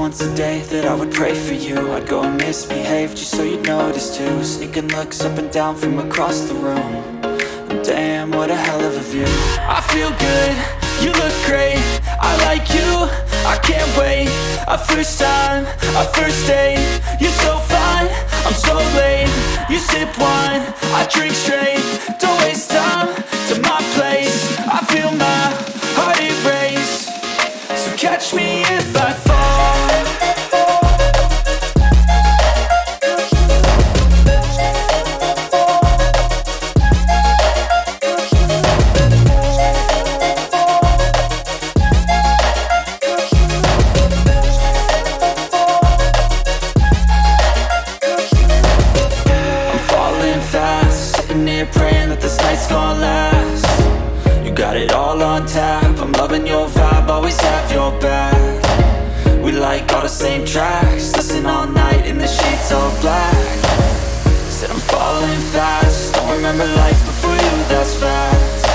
once a day that I would pray for you. I'd go and misbehave just so you'd notice too. Sneaking looks up and down from across the room. And damn, what a hell of a view. I feel good, you look great, I like you, I can't wait. A first time, a first date, you're so fine, I'm so late. You sip wine, I drink straight, don't waste time to my place. I feel my heart erase, so catch me if I fall. Praying that this night's gonna last. You got it all on tap, I'm loving your vibe, always have your back. We like all the same tracks, listen all night in the sheets all black. Said I'm falling fast, don't remember life before you, that's fact.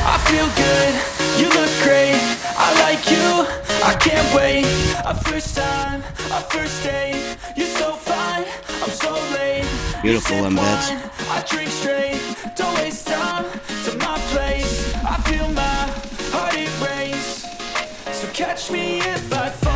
I feel good, you look great, I like you, I can't wait. A first time, a first date, you're so fine, I'm so late. Beautiful embeds. I drink straight, don't waste time to my place. I feel my heart erase, so catch me if I fall.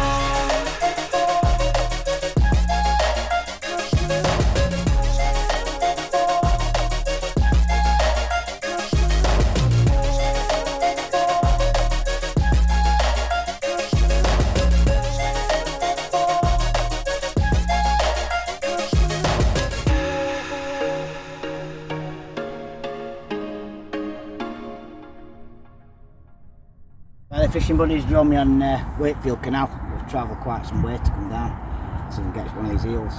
The fishing buddies draw me on Wakefield Canal. We've travelled quite some way to come down so we can catch one of these eels.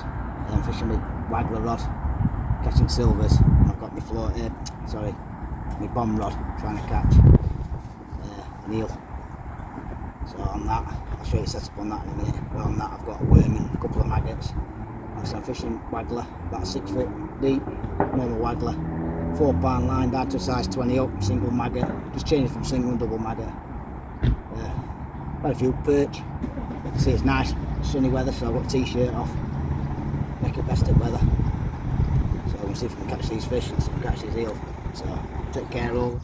I'm fishing with waggler rod, catching silvers, and I've got my my bomb rod trying to catch an eel. So on that, I'll show you set up on that in a minute. But on that I've got a worm and a couple of maggots. So I'm fishing waggler, about 6 foot deep, normal waggler, 4-pound line down to a size 20 up, single maggot, just changing from single and double maggot. Quite a few perch. See, it's nice sunny weather, so I've got a t-shirt off, make it best of weather. So we'll see if we can catch these fish and catch these eels. So take care all.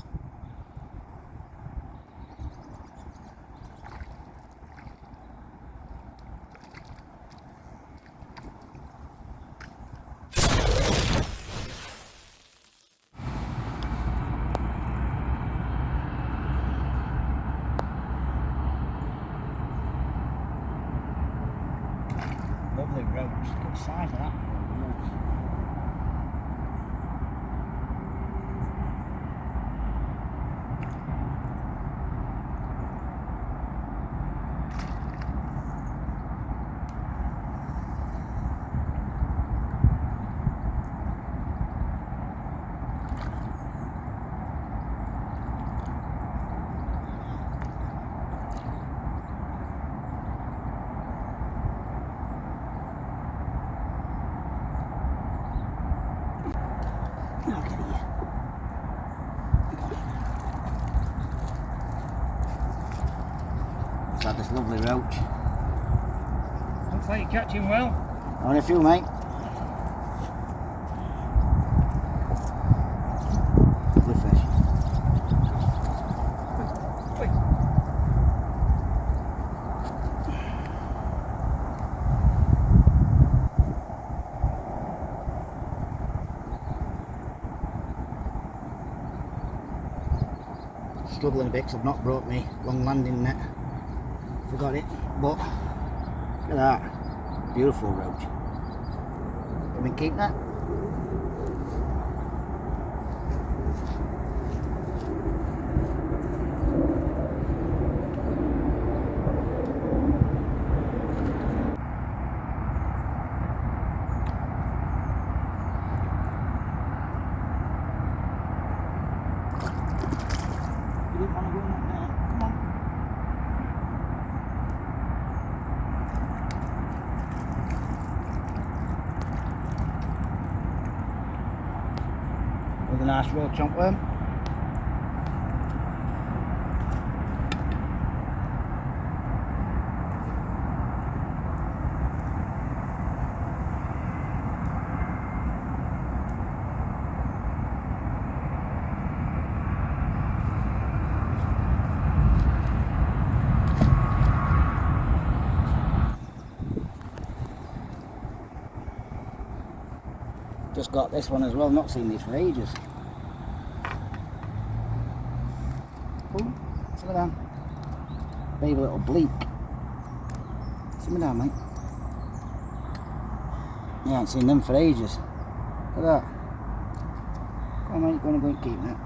Lovely roach, good size of that. I'll get it. It's like this lovely roach. Looks like you're catching well. Only a few, mate. Good fish. Wait. Struggling a bit because I've not brought me long landing net. Forgot it, but look at that. Beautiful roach. Can we keep that? You didn't want to go in that net. Come on. With a nice roach chomp worm. Just got this one as well, not seen these for ages. Oh, sit down. Baby little bleek. Sit down, mate. Yeah, I haven't seen them for ages. Look at that. Come on, mate, go and keep that.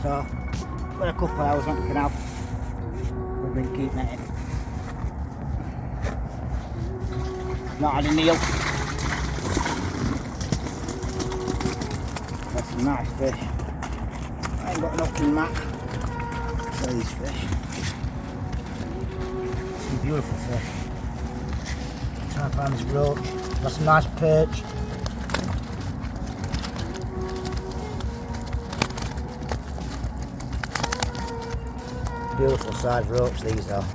So, got a couple of hours on the canal. We've been keep netting. Not had an eel. That's some nice fish. I ain't got an up in map for these fish. Some beautiful fish. Trying to find this roach. Got some nice perch. Beautiful size roach these are.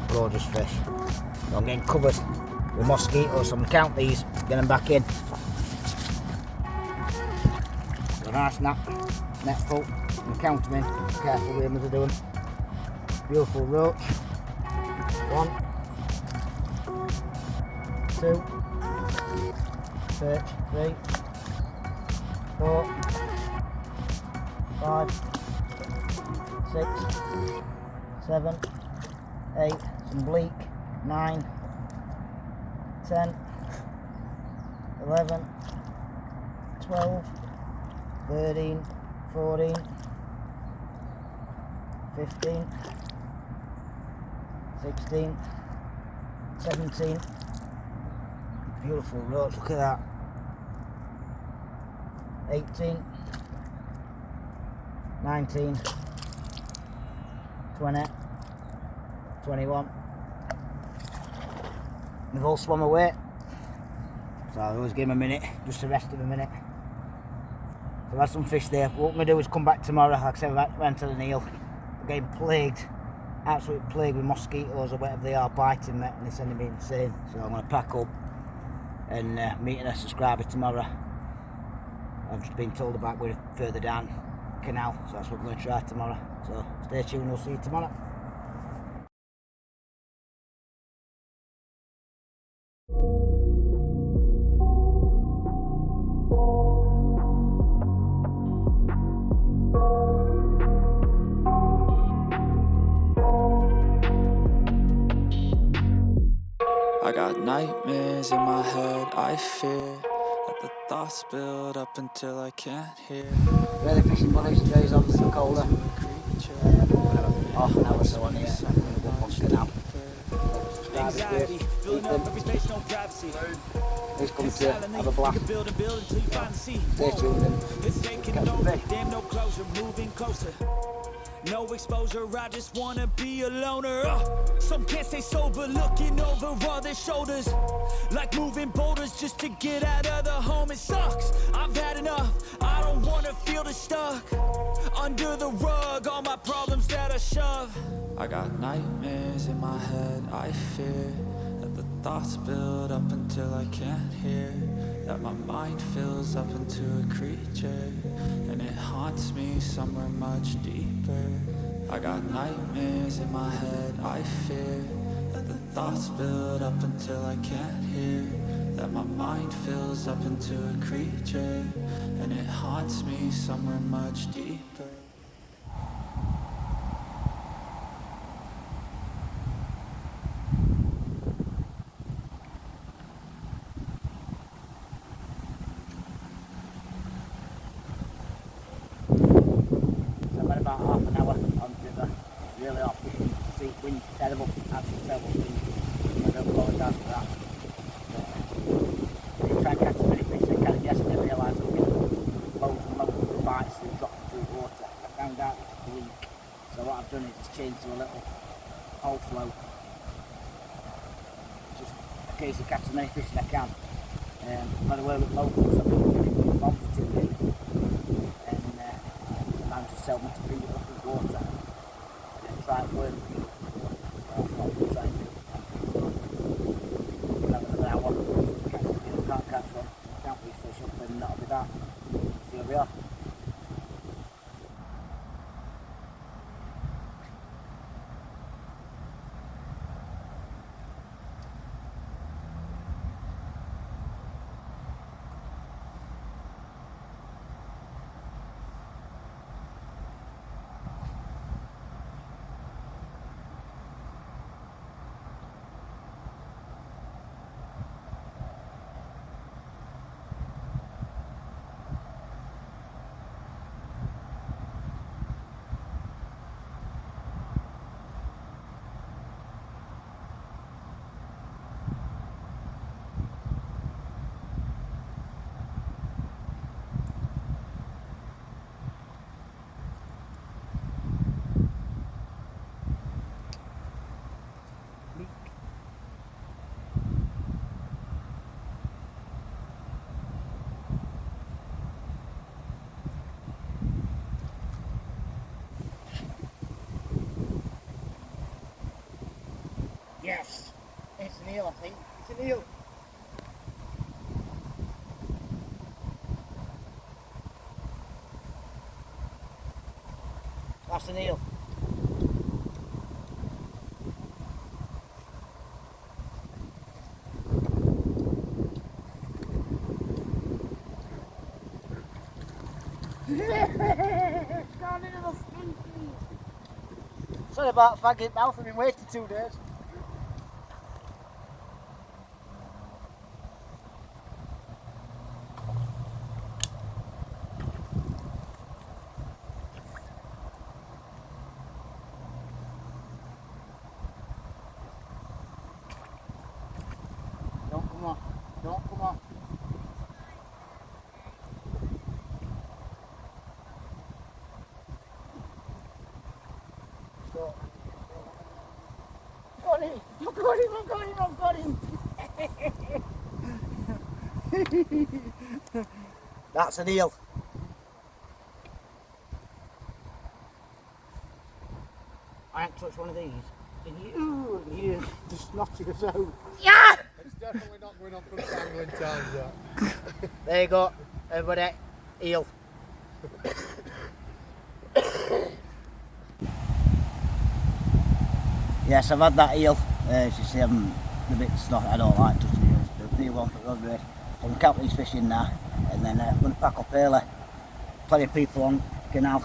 Gorgeous fish. I'm getting covered with mosquitoes, so I'm going to count these, get them back in. Got a nice net full. I'm going to count them in. Be careful with them as I do them. Beautiful roach. 1, 2, perch, 3, 4, 5, 6, 7, 8, some bleek, 9, 10, 11, 12, 13, 14, 15, 16, 17. Beautiful roach, look at that. 18, 19, 20, 21. They've all swum away. So I always give them a minute, just to rest them a minute. So I had some fish there. What I'm going to do is come back tomorrow. Like I said, I went to the Neil. I'm getting plagued, absolutely plagued with mosquitoes or whatever they are biting me, and they're sending me insane. So I'm going to pack up and meeting a subscriber tomorrow. I've just been told about we're further down canal, so that's what we're going to try tomorrow. So stay tuned, we'll see you tomorrow. I got nightmares in my head, I fear that the thoughts build up until I can't hear. Where the fishing buddies, today's obviously colder. Half an hour or so on here. I'm going to go up on canal. Anxiety, filling up every space, no privacy. He's coming to have a blast. Stay tuned and catch the fish. Damn, no closure, moving closer. No exposure, I just wanna be a loner. Some can't stay sober, looking over all their shoulders, like moving boulders just to get out of the home. It sucks, I've had enough, I don't wanna feel the stuck under the rug, all my problems that I shove. I got nightmares in my head, I fear that the thoughts build up until I can't hear, that my mind fills up into a creature, and it haunts me somewhere much deeper. I got nightmares in my head, I fear that the thoughts build up until I can't hear, that my mind fills up into a creature, and it haunts me somewhere much deeper. About half an hour on the river. It's really off fishing. See, wind terrible, absolutely terrible wind. I don't apologise for that. They try and catch as many fish as they can. Yes, I didn't realise there were loads and loads of bites that dropped into the water. I found out it was bleek. So what I've done is just changed to a little whole float. Just occasionally catch as many fish as I can. By the way, with locals, I've been getting bombs for 2 days. To sell me to bring it up in water and then try and work with it. So that's what I'm trying to do. Another hour. Can't catch one. Can't we fish up and that'll be that. So here we are. Yes, it's an eel, I think. It's an eel. That's an eel. It's gone into the stinky. Sorry about faggot mouth, I've been waiting 2 days. Don't come on, don't come on. Stop. Got him! I've got him! I've got him! I've got him! That's an eel. I ain't touched one of these. And you just knotted us out. Yeah! It's definitely not going on from angling times yet. There you go, everybody. Eel. Yes, I've had that eel. As you see, I'm a bit snot. I don't like touching eels. But the new one for the road race. So I'm counting these fish in now, and then I'm going to pack up early. Plenty of people on canal.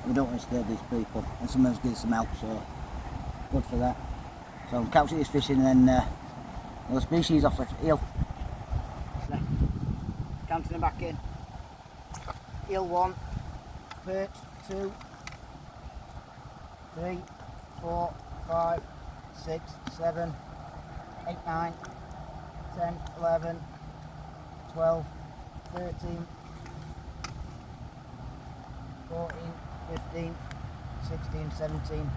We don't want to disturb these people, and someone's getting some help, so good for that. So I'm counting these fish in, and then another species off the eel. Counting them back in. Eel 1, perch 2, 3, 4, 5, 6, 7, 8, 9, 10, 11, 12, 13, 14, 15, 16, 17,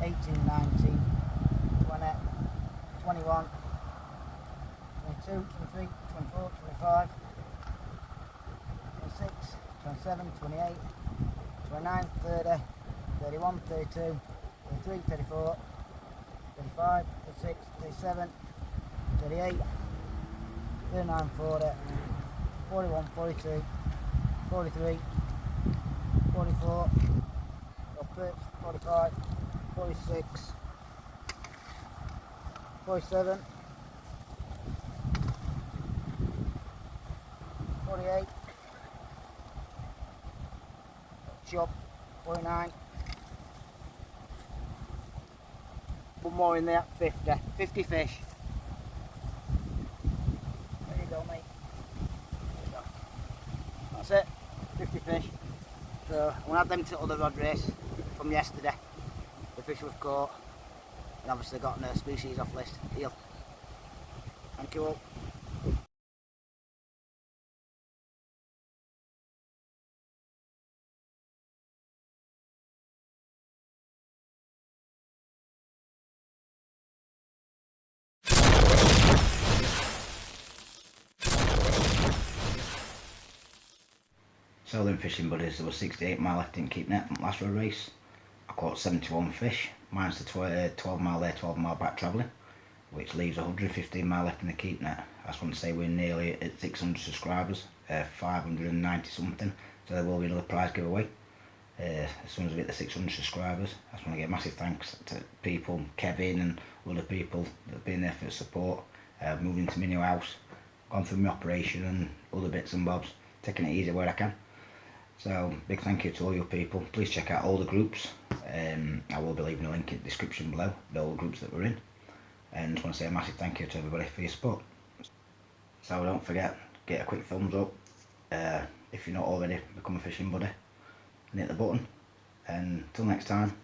18, 19, 20, 21, 22, 23, 24, 25, 26, 27, 28, 29, 30, 31, 32, 33, 34, 35, 36, 37, 38, 39, 40, 41, 42, 43, 44, 45, 46, 47, 48, chop, 49, one more in there, 50 fish. There you go, mate. There you go. That's it, 50 fish. So I'm going to add them to the other rod race from yesterday. The fish we've caught, and obviously got no species off list, eel. Thank you all. So then fishing buddies, there was 68 mile left in keep net from last road race. I caught 71 fish, minus the 12 mile there, 12 mile back travelling, which leaves 115 mile left in the keep net. I just want to say we're nearly at 600 subscribers, 590 something, so there will be another prize giveaway. As soon as we get the 600 subscribers, I just want to give massive thanks to people, Kevin and other people that have been there for the support, moving to my new house, gone through my operation and other bits and bobs, taking it easy where I can. So big thank you to all you people. Please check out all the groups. I will be leaving a link in the description below, the all the groups that we're in. And just want to say a massive thank you to everybody for your support. So don't forget, get a quick thumbs up. If you're not already, become a fishing buddy. And hit the button. And until next time,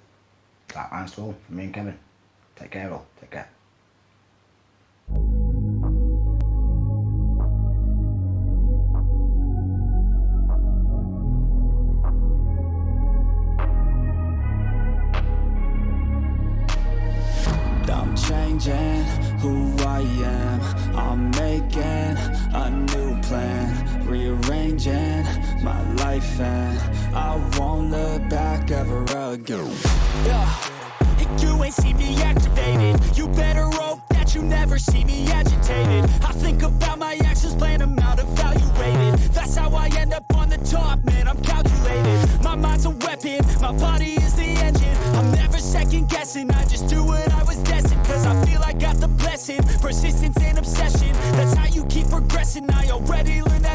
that lines to all from me and Kevin. Take care all. Take care. Changing who I am, I'm making a new plan, rearranging my life and I won't look back ever again. And you ain't see me activated, you better hope that you never see me agitated. I think about my actions, plan them out, evaluated. That's how I end up on the top, man, I'm calculated. My mind's a weapon, my body is the engine. I'm never second guessing, I just do what I was destined. Cause I feel I got the blessing, persistence and obsession. That's how you keep progressing, I already learned that